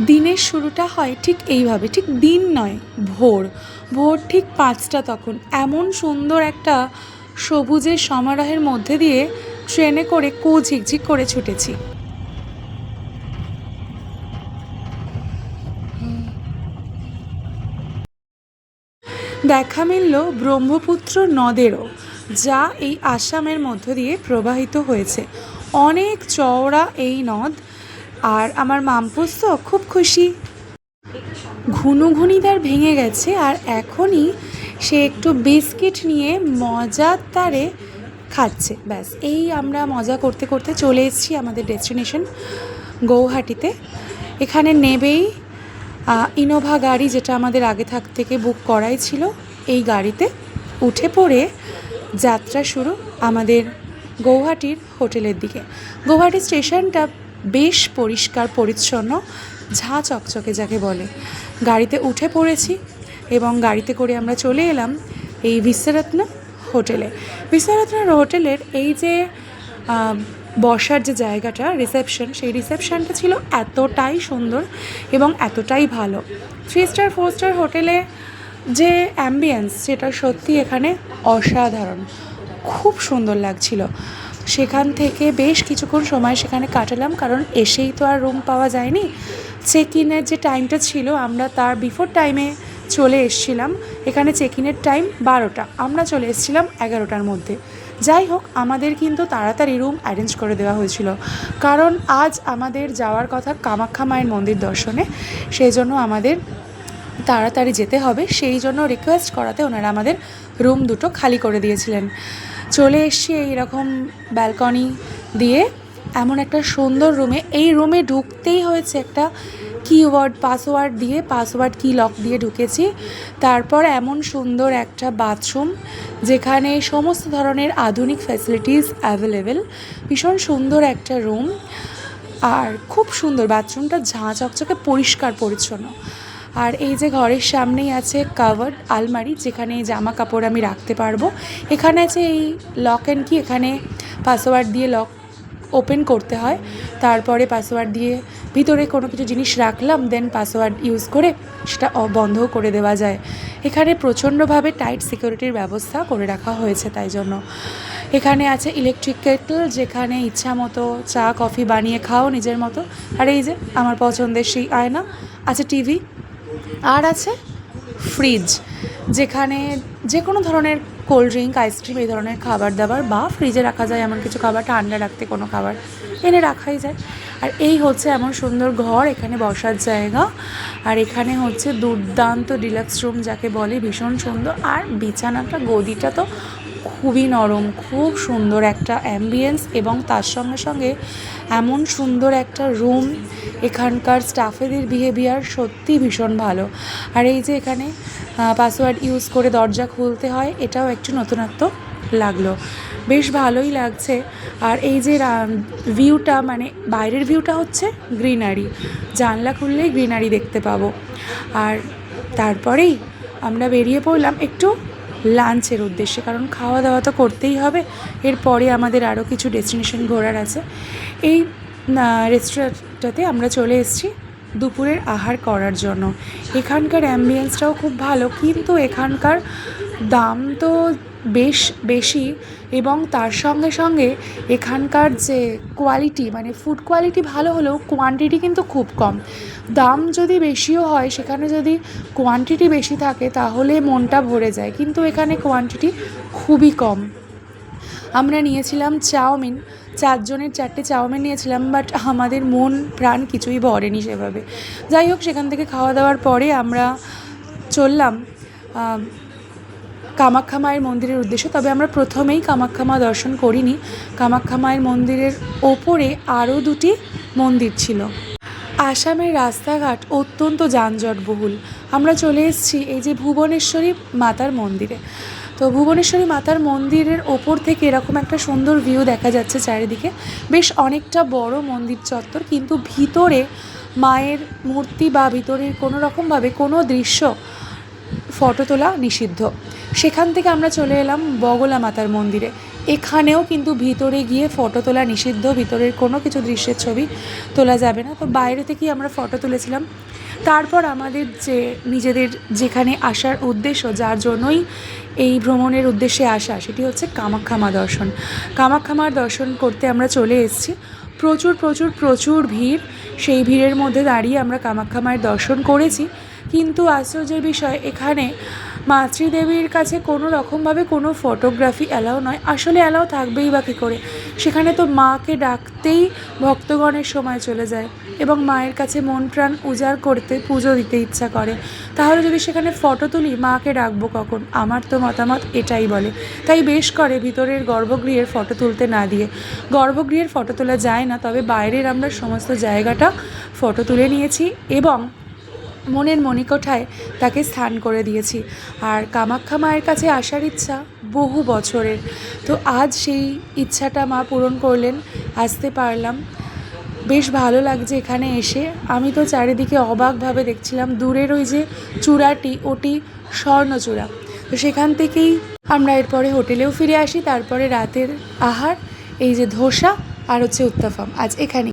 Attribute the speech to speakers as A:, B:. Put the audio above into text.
A: দিনের শুরুটা হয় ঠিক এইভাবে, ঠিক দিন নয়, ভোর ভোর ঠিক 5টা। তখন এমন সুন্দর একটা সবুজের সমারোহের মধ্যে দিয়ে ট্রেনে করে ঝিকঝিক করে ছুটেছি। দেখা মিলল ব্রহ্মপুত্র নদেরও, যা এই আসামের মধ্য দিয়ে প্রবাহিত হয়েছে। অনেক চওড়া এই নদ, আর আমার মামপুস তো খুব খুশি। ঘুনুঘুনিদার ভেঙে গেছে, আর এখনই সে একটু বিস্কিট নিয়ে মজার তারে খাচ্ছে। ব্যাস, এই আমরা মজা করতে করতে চলে এসেছি আমাদের ডেস্টিনেশন গৌহাটিতে। এখানে নেবেই ইনোভা গাড়ি, যেটা আমাদের আগে থেকে বুক করাই ছিল, এই গাড়িতে উঠে পড়ে যাত্রা শুরু আমাদের গৌহাটির হোটেলের দিকে। গৌহাটি স্টেশনটা বেশ পরিষ্কার পরিচ্ছন্ন, ঝাঁ চকচকে যাকে বলে। গাড়িতে উঠে পড়েছি এবং গাড়িতে করে আমরা চলে এলাম এই বিশ্বরত্ন হোটেলে। বিশ্বরত্ন হোটেলের এই যে বসার যে জায়গাটা, রিসেপশন, সেই রিসেপশনটা ছিল এতটাই সুন্দর এবং এতটাই ভালো। 3 স্টার 4 স্টার হোটেলে যে অ্যাম্বিয়েন্স, সেটা সত্যি এখানে অসাধারণ, খুব সুন্দর লাগছিল। সেখান থেকে বেশ কিছুক্ষণ সময় সেখানে কাটালাম, কারণ এসেই তো আর রুম পাওয়া যায়নি। চেক ইনের যে টাইমটা ছিল, আমরা তার বিফোর টাইমে চলে এসেছিলাম। এখানে চেক ইনের টাইম 12টা, আমরা চলে এসেছিলাম 11টার মধ্যে। যাই হোক, আমাদের কিন্তু তাড়াতাড়ি রুম অ্যারেঞ্জ করে দেওয়া হয়েছিল, কারণ আজ আমাদের যাওয়ার কথা কামাখ্যা মায়ের মন্দির দর্শনে। সেই জন্য আমাদের তাড়াতাড়ি যেতে হবে, সেই জন্য রিকোয়েস্ট করাতে ওনারা আমাদের রুম দুটো খালি করে দিয়েছিলেন। চলে এসছি এইরকম ব্যালকনি দিয়ে এমন একটা সুন্দর রুমে। এই রুমে ঢুকতেই হয়েছে একটা পাসওয়ার্ড দিয়ে, পাসওয়ার্ড কি লক দিয়ে ঢুকেছি। তারপর এমন সুন্দর একটা বাথরুম, যেখানে সমস্ত ধরনের আধুনিক ফ্যাসিলিটিস অ্যাভেলেবেল। ভীষণ সুন্দর একটা রুম, আর খুব সুন্দর বাথরুমটা, ঝাঁ চকচকে পরিষ্কার পরিচ্ছন্ন। আর এই যে ঘরের সামনেই আছে কাভার্ড আলমারি, যেখানে জামা কাপড় আমি রাখতে পারবো। এখানে আছে এই লক অ্যান্ড কি, এখানে পাসওয়ার্ড দিয়ে লক ওপেন করতে হয়, তারপরে পাসওয়ার্ড দিয়ে ভিতরে কোনো কিছু জিনিস রাখলাম, দেন পাসওয়ার্ড ইউজ করে সেটা বন্ধও করে দেওয়া যায়। এখানে প্রচণ্ডভাবে টাইট সিকিউরিটির ব্যবস্থা করে রাখা হয়েছে, তাই জন্য। এখানে আছে ইলেকট্রিক কেটল, যেখানে ইচ্ছা মতো চা কফি বানিয়ে খাও নিজের মতো। আর এই যে আমার পছন্দের সেই আয়না, আছে টিভি, আর আছে ফ্রিজ, যেখানে যে কোনো ধরনের কোল্ড ড্রিঙ্ক, আইসক্রিম, এই ধরনের খাবার দাবার বা ফ্রিজে রাখা যায় এমন কিছু খাবার, ঠান্ডা রাখতে কোনো খাবার এনে রাখাই যায়। আর এই হচ্ছে এমন সুন্দর ঘর, এখানে বসার জায়গা, আর এখানে হচ্ছে দুর্দান্ত ডিলাক্স রুম যাকে বলে, ভীষণ সুন্দর। আর বিছানাটা, গদিটা তো খুবই নরম, খুব সুন্দর একটা অ্যাম্বিয়েন্স, এবং তার সঙ্গে সঙ্গে এমন সুন্দর একটা রুম। এখানকার স্টাফেদের বিহেভিয়ার সত্যি ভীষণ ভালো। আর এই যে এখানে পাসওয়ার্ড ইউজ করে দরজা খুলতে হয়, এটাও একটু নতুনত্ব লাগলো, বেশ ভালোই লাগছে। আর এই যে ভিউটা, মানে বাইরের ভিউটা হচ্ছে গ্রিনারি, জানলা খুললেই গ্রিনারি দেখতে পাবো। আর তারপরেই আমরা বেরিয়ে পড়লাম একটু লাঞ্চের উদ্দেশ্যে, কারণ খাওয়া দাওয়া তো করতেই হবে। এরপরে আমাদের আরও কিছু ডেস্টিনেশন ঘোরার আছে। এই রেস্টুরেন্টটাতে আমরা চলে এসেছি দুপুরের আহার করার জন্য। এখানকার অ্যাম্বিয়েন্সটাও খুব ভালো, কিন্তু এখানকার দাম তো বেশ বেশি, এবং তার সঙ্গে সঙ্গে এখানকার যে কোয়ালিটি, মানে ফুড কোয়ালিটি ভালো হলেও কোয়ান্টিটি কিন্তু খুব কম। দাম যদি বেশিও হয়, সেখানে যদি কোয়ান্টিটি বেশি থাকে তাহলে মনটা ভরে যায়, কিন্তু এখানে কোয়ান্টিটি খুবই কম। আমরা নিয়েছিলাম চাউমিন, 4 জনের 4টে চাউমিন নিয়েছিলাম, বাট আমাদের মন প্রাণ কিছুই ভরেনি সেভাবে। যাই হোক, সেখান থেকে খাওয়া দাওয়ার পরে আমরা চললাম কামাখ্যা মায়ের মন্দিরের উদ্দেশ্যে। তবে আমরা প্রথমেই কামাখ্যা মা দর্শন করিনি, কামাখ্যা মায়ের মন্দিরের ওপরে আরও 2টি মন্দির ছিল। আসামের রাস্তাঘাট অত্যন্ত যানজটবহুল। আমরা চলে এসেছি এই যে ভুবনেশ্বরী মাতার মন্দিরে। তো ভুবনেশ্বরী মাতার মন্দিরের ওপর থেকে এরকম একটা সুন্দর ভিউ দেখা যাচ্ছে চারিদিকে, বেশ অনেকটা বড় মন্দির চত্বর, কিন্তু ভিতরে মায়ের মূর্তি বা ভিতরের কোনো রকমভাবে কোনো দৃশ্য ফটো তোলা নিষিদ্ধ। সেখান থেকে আমরা চলে এলাম বগলা মাতার মন্দিরে। এখানেও কিন্তু ভিতরে গিয়ে ফটো তোলা নিষিদ্ধ, ভিতরের কোনো কিছু দৃশ্যের ছবি তোলা যাবে না। তো বাইরে থেকেই আমরা ফটো তুলেছিলাম। তারপর আমাদের যে নিজেদের যেখানে আসার উদ্দেশ্য, যার জন্যই এই ভ্রমণের উদ্দেশ্যে আসা, সেটি হচ্ছে কামাখ্যা মা দর্শন। কামাখ্যা মার দর্শন করতে আমরা চলে এসেছি। প্রচুর প্রচুর প্রচুর ভিড়। সেই ভিড়ের মধ্যে দাঁড়িয়ে আমরা কামাখ্যা মায়ের দর্শন করেছি। কিন্তু আশ্চর্যের বিষয়, এখানে মাতৃদেবীর কাছে কোনো রকমভাবে কোনো ফটোগ্রাফি অ্যালাউ নয়। আসলে অ্যালাউ থাকবেই বা কী করে, সেখানে তো মাকে ডাকতেই ভক্তগণের সময় চলে যায় এবং মায়ের কাছে মন প্রাণ উজাড় করতে পুজো দিতে ইচ্ছা করে। তাহলে যদি সেখানে ফটো তুলি, মাকে ডাকবো কখন? আমার তো মতামত এটাই বলে। তাই বেশ করে ভিতরের গর্ভগৃহের ফটো তুলতে না দিয়ে, গর্ভগৃহের ফটো তোলা যায় না, তবে বাইরের আমরা সমস্ত জায়গাটা ফটো তুলে নিয়েছি এবং মনের মণিকোঠায় তাকে স্থান করে দিয়েছি। আর কামাখ্যা মায়ের কাছে আসার ইচ্ছা বহু বছরের, তো আজ সেই ইচ্ছাটা মা পূরণ করলেন, আসতে পারলাম। বেশ ভালো লাগছে এখানে এসে। আমি তো চারিদিকে অবাকভাবে দেখছিলাম। দূরের ওই যে চূড়াটি, ওটি স্বর্ণচূড়া। তো সেখান থেকেই আমরা এরপরে হোটেলেও ফিরে আসি। তারপরে রাতের আহার এই যে ধোসা আর হচ্ছে উত্তাপাম, আজ এখানে।